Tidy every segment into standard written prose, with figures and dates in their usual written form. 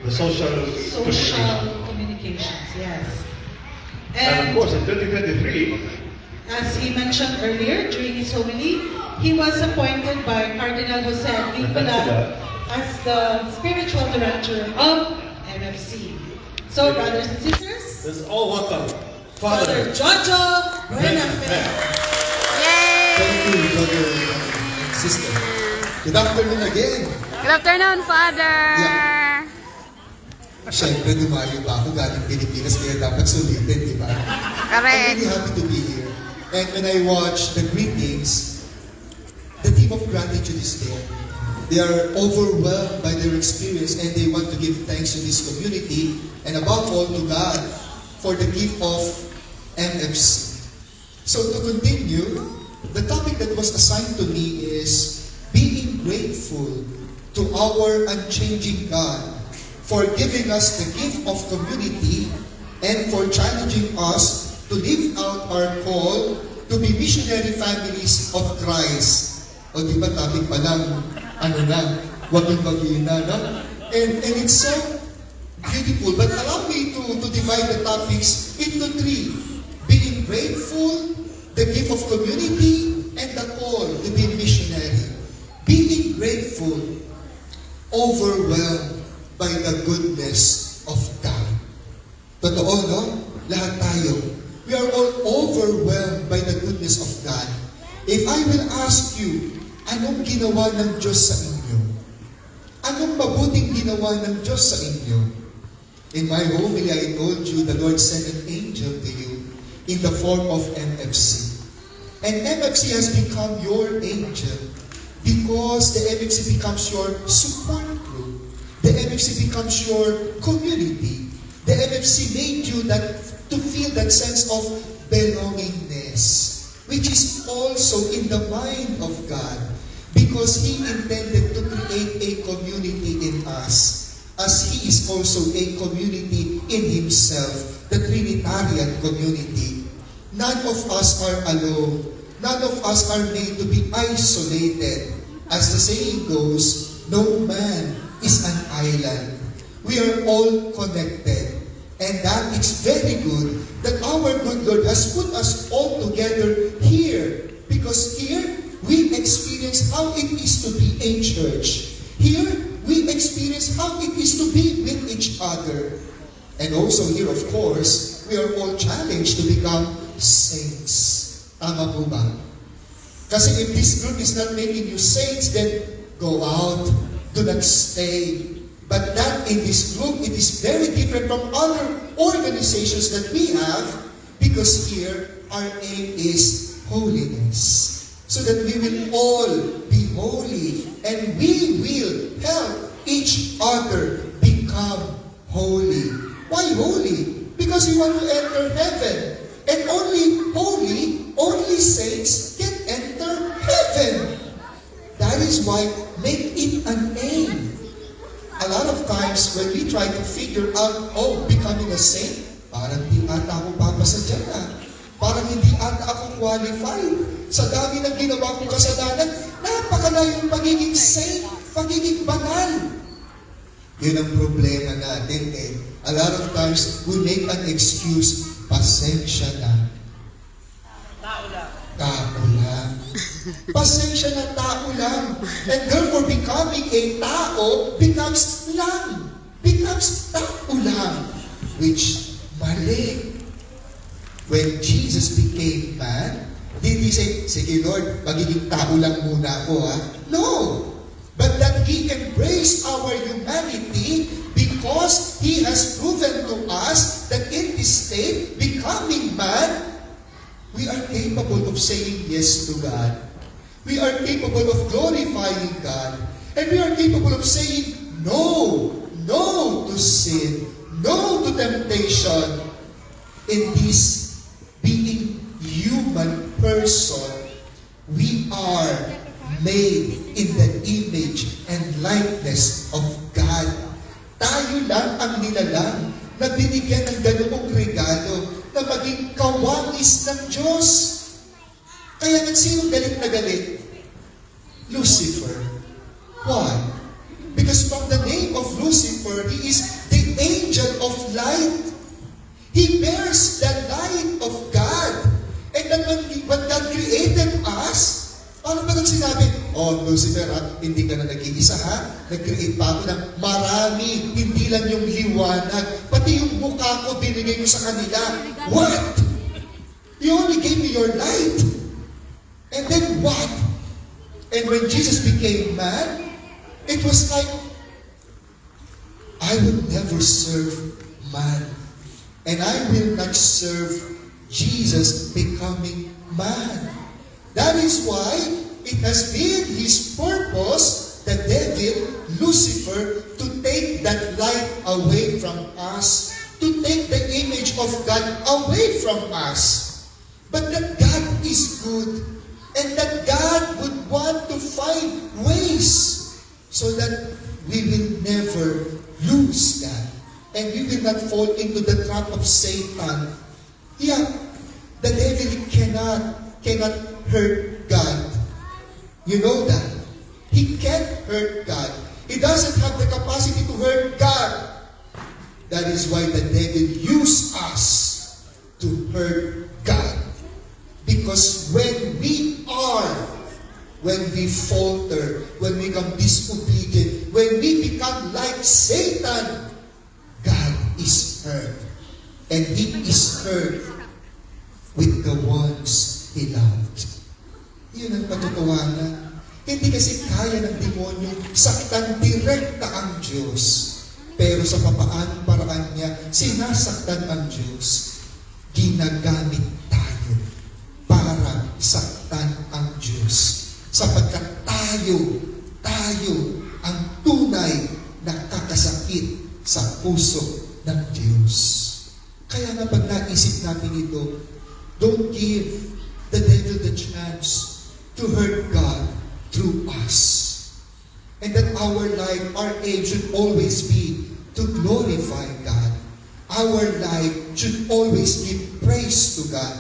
The social communications, yes. And of And course, in 2023, as he mentioned earlier during his homily, he was appointed by Cardinal Jose Vincula as the spiritual director of MFC. So, brothers and sisters, let's all welcome Father Jojo Buenafe. Thank you, brother and sister. Good afternoon again. Good afternoon, Father! Siyempre, dumayo pa ako galing Pilipinas, kaya dapat sulitin, di ba? I'm Correct. really happy to be here. And when I watch the greetings, the theme of gratitude is there. They are overwhelmed by their experience and they want to give thanks to this community and above all to God for the gift of MFC. So to continue, the topic that was assigned to me is being grateful to our unchanging God for giving us the gift of community and for challenging us to live out our call to be missionary families of Christ. O di ba topic pa lang, ano na, waging-wagin na, no? And it's so beautiful, but allow me to divide the topics into three. Being grateful, the gift of community, and the call to be missionary. Being grateful, overwhelmed by the goodness of God. Totoo, no? Lahat tayo. We are all overwhelmed by the goodness of God. If I will ask you, anong ginawa ng Diyos sa inyo? Anong mabuting ginawa ng Diyos sa inyo? In my homily, I told you the Lord sent an angel to you in the form of MFC. And MFC has become your angel because the MFC becomes your support group. The MFC becomes your community. The MFC made you to feel that sense of belongingness, which is also in the mind of God, because He intended to create a community in us, as He is also a community in Himself, the Trinitarian community. None of us are alone. None of us are made to be isolated. As the saying goes, no man is an island. We are all connected. And that is very good that our good Lord has put us all together here. Because here, we experience how it is to be a church. Here, we experience how it is to be with each other. And also here, of course, we are all challenged to become saints. Tama po ba? Kasi if this group is not making you saints, then go out, do not stay. But that in this group, it is very different from other organizations that we have, because here, our aim is holiness. So that we will all be holy, and we will help each other become holy. Why holy? Because we want to enter heaven. And only holy, only saints can enter heaven. That is why make it an aim. A lot of times when we try to figure out, becoming a saint, parang di ata ako papasa dyan Parang hindi ata ako qualified. Sa dami ng ginawa kong kasalanan, napakalayo yung pagiging saint, pagiging banal. Yun ang problema natin A lot of times, we make an excuse, pasensya na. Tao lang. Pasensya na, tao lang. And therefore, becoming a tao becomes lang. Becomes tao lang. Which, mali. When Jesus became man, did He say, sige Lord, magiging tao lang muna ako No. But that He embraced our humanity because He has proven to us that in this state, becoming man, we are capable of saying yes to God. We are capable of glorifying God. And we are capable of saying no to sin, no to temptation. In this being human person, we are made in the image and likeness of God. Tayo lang ang nilalang na binigyan ng ganoong regalo na maging kawangis ng Diyos. Kaya sinong galit na galit? Lucifer. Why? Because from the name of Lucifer, he is the angel of light. He bears the light of God. And then when God created us, paano ba nang sinabi, oh Lucifer, hindi ka na nag-iisa ha? Nag-create pa ako ng marami, hindi lang yung liwanag. Pati yung mukha ko, binigay ko sa kanila. What? You only gave me your light. And then what? And when Jesus became man, it was like, I would never serve man. And I will not serve Jesus becoming man. That is why it has been his purpose, the devil, Lucifer, to take that light away from us, to take the image of God away from us. But that God is good, and that God would want to find ways so that we will never lose that. And we will not fall into the trap of Satan. Yeah, the devil cannot hurt God. You know that. He can't hurt God. He doesn't have the capacity to hurt God. That is why the devil used us to hurt God. Because when we falter, when we become disobedient, when we become like Satan, God is hurt. And He is hurt with the ones He loved. Yun ang katotohanan. Hindi kasi kaya ng demonyo saktan direkta ang Diyos. Pero sa papaanong paraan niya, sinasaktan ang Diyos. Ginagamit tayo para saktan ang Diyos. Sapagkat tayo ang tunay na kakasakit sa puso ng Diyos. Kaya nga pag naisip natin ito, don't give the devil the chance to hurt God through us. And that our life, our aim should always be to glorify God. Our life should always give praise to God.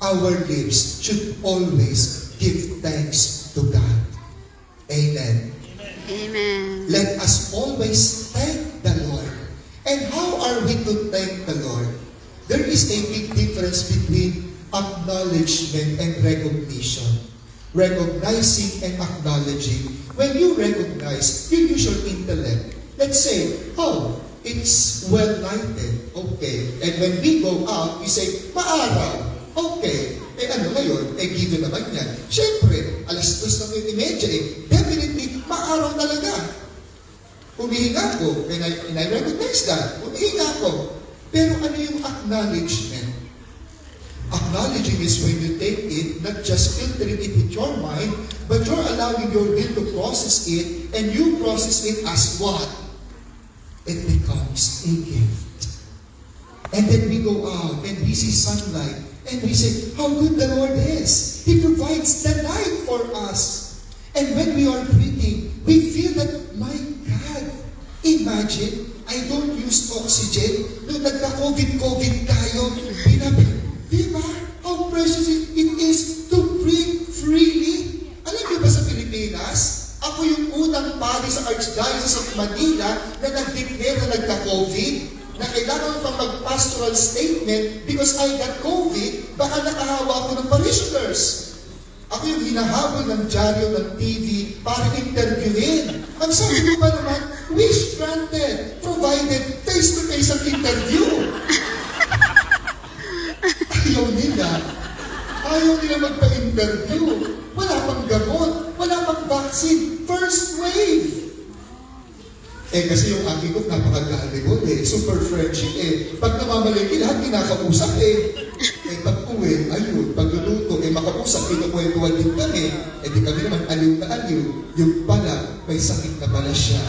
Our lips should always give thanks to God. Amen. Amen. Let us always thank the Lord. And how are we to thank the Lord? There is a big difference between acknowledgement and recognition. Recognizing and acknowledging. When you recognize, you use your intellect. Let's say, oh, it's well-lighted. Okay. And when we go out, we say, maaraw. Okay. Eh ano ngayon? Eh given naman yan. Siyempre, 2:30 definitely, maaraw talaga. Humihinga ko. And I recognize that. Humihinga ko. Pero ano yung acknowledgement? Acknowledging is when you take it, not just filtering it with your mind, but you're allowing your will to process it, and you process it as what? It becomes a gift. And then we go out, and we see sunlight, and we say, how good the Lord is. He provides the light for us. And when we are breathing, we feel that, my God, imagine, I don't use oxygen. Nung nagka-COVID tayo, diba? How precious it is to breathe freely. Alam niyo ba sa Pilipinas, ako yung unang pari sa Archdiocese of Manila na nag-declare na nagka-COVID, na kailangan pang mag-pastoral statement because I got COVID, baka nakahawa ako ng parishioners. Ako yung hinahabol ng dyaryo ng TV para interviewin. Ang sabi ko ba naman, wish granted, provided face-to-face ang interview. Ayaw nila magpa-interview. Wala pang gamot, wala pang vaccine. First wave. Eh kasi yung aking ko napakagalikot eh. Super friendship eh. Pag namamalaki lahat kinakausap eh. Eh pag uwi, ayun. Pag luluto, eh makausap, pinakwentuhan din kami. Eh di kami naman aliw na aliw. Yung pala, may sakit na pala siya.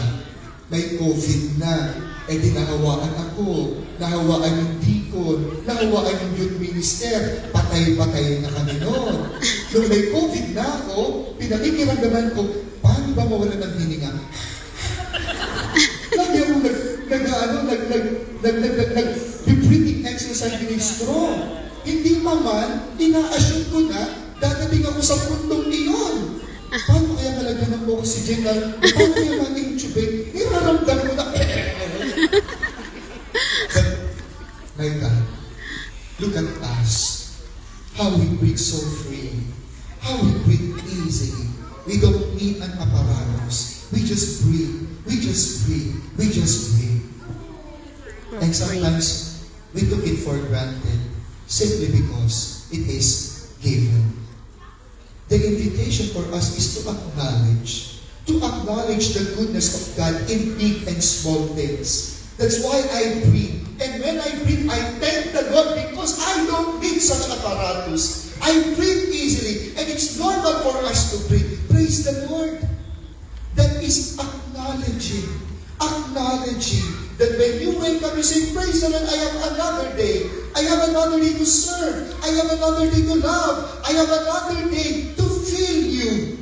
May COVID na. Eh di nahawaan ako, nahawaan yung deacon, nahawaan yung youth minister, patay-patay na kami noon. Nung may COVID na ako, pinakikiramdaman ko, paano ba mawala ng hininga? Lagi akong nag-breathing exercise din strong. Hindi pa man, ina-assume ko na, dadating ako sa puntong iyon. Paano kaya malagyan ng oxygen na, paano kaya mag-intubate? Niraramdam ko na, My God, look at us. How we breathe so free. How we breathe easily. We don't need an apparatus. We just breathe. We just breathe. We just breathe. And sometimes we took it for granted simply because it is given. The invitation for us is to acknowledge the goodness of God in big and small things. That's why I breathe. And when I breathe, I thank the Lord because I don't need such apparatus. I breathe easily, and it's normal for us to breathe. Praise the Lord. That is acknowledging that when you wake up, you say, praise the Lord, I have another day. I have another day to serve. I have another day to love. I have another day to feel you.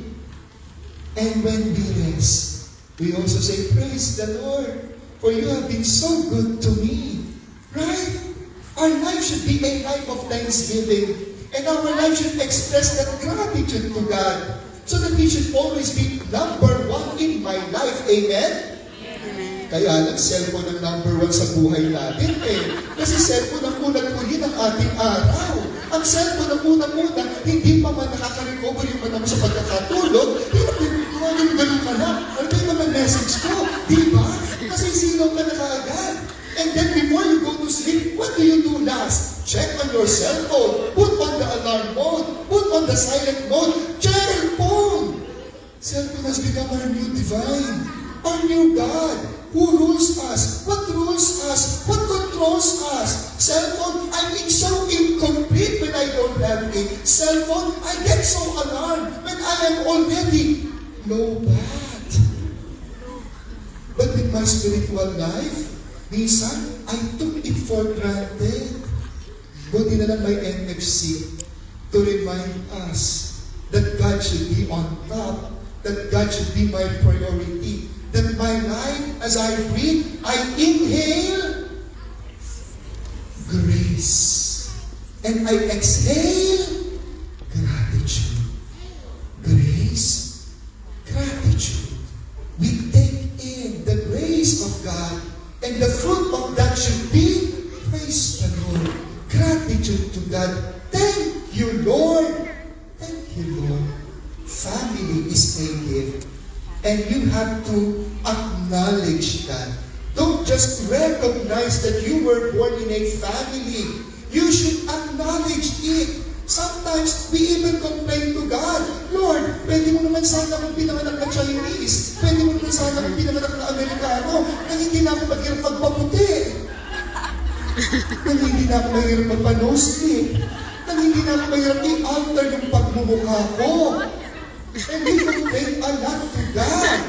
And when we rest, we also say, praise the Lord, for you have been so good to me. Right? Our life should be a life of thanksgiving. And our life should express that gratitude to God. So that He should always be number one in my life. Amen? Kaya lang, cellphone ang number one sa buhay natin Kasi cellphone ang unang-uli ng ating araw. Ang cellphone ang unang-una, hindi pa man nakaka-recover yung mata mo sa pagkakatulog, ganun ka na. Ano yung mga message ko? Di ba? Kasi sino ka na kaagad. And then before you go to sleep, what do you do last? Check on your cell phone. Put on the alarm mode. Put on the silent mode. Cellphone! Cellphone has become our new divine. Our new God. Who rules us? What rules us? What controls us? Cell phone, I'm so incomplete when I don't have a cell phone. I get so alarmed when I am already low bad. But in my spiritual life, minsan, I took it for granted. Buti na lang may NFC to remind us that God should be on top, that God should be my priority. That my life, as I breathe, I inhale grace. And I exhale gratitude. Grace, gratitude. We take in the grace of God, and the fruit of that should be praise the Lord. Gratitude to God. Thank you, Lord. Thank you, Lord. Family is a gift. And you have to acknowledge that. Don't just recognize that you were born in a family. You should acknowledge it. Sometimes we even complain to God, Lord, pwede mo naman sana akong pinanganak na Chinese. Pwede mo naman sana akong pinanganak na Amerikano. Nang hindi na ako maghirap magpaputi. Nang hindi na ako mahirap magpa-nose-tip. Nang hindi na ako mahirap i-alter yung pagmumukha ko. And we complain a lot to God.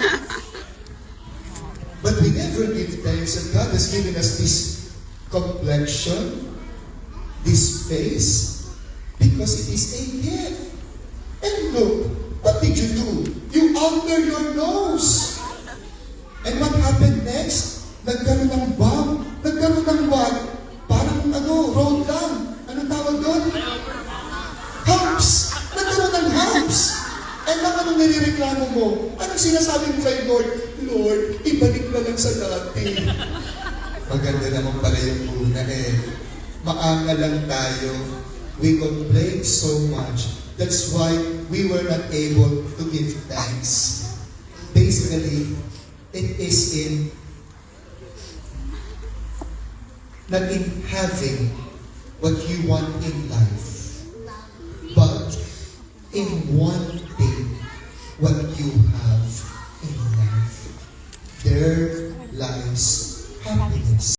But we never give thanks that God has given us this complexion, this face, because it is a gift. And look, what did you do? You alter your nose. And what happened next? Nagkaroon ng bump. Nagkaroon ng what? Parang road lang. Anong tawag doon? Humps. Nagkaroon ng humps. And anong nirereklamo mo? Anong sinasabi mo kay Lord? Lord, ibalik na lang sa dati. Maganda naman pala yung una Maangal lang tayo. We complain so much. That's why we were not able to give thanks. Basically, it is in not in having what you want in life, but in wanting what you have in life. There lies happiness.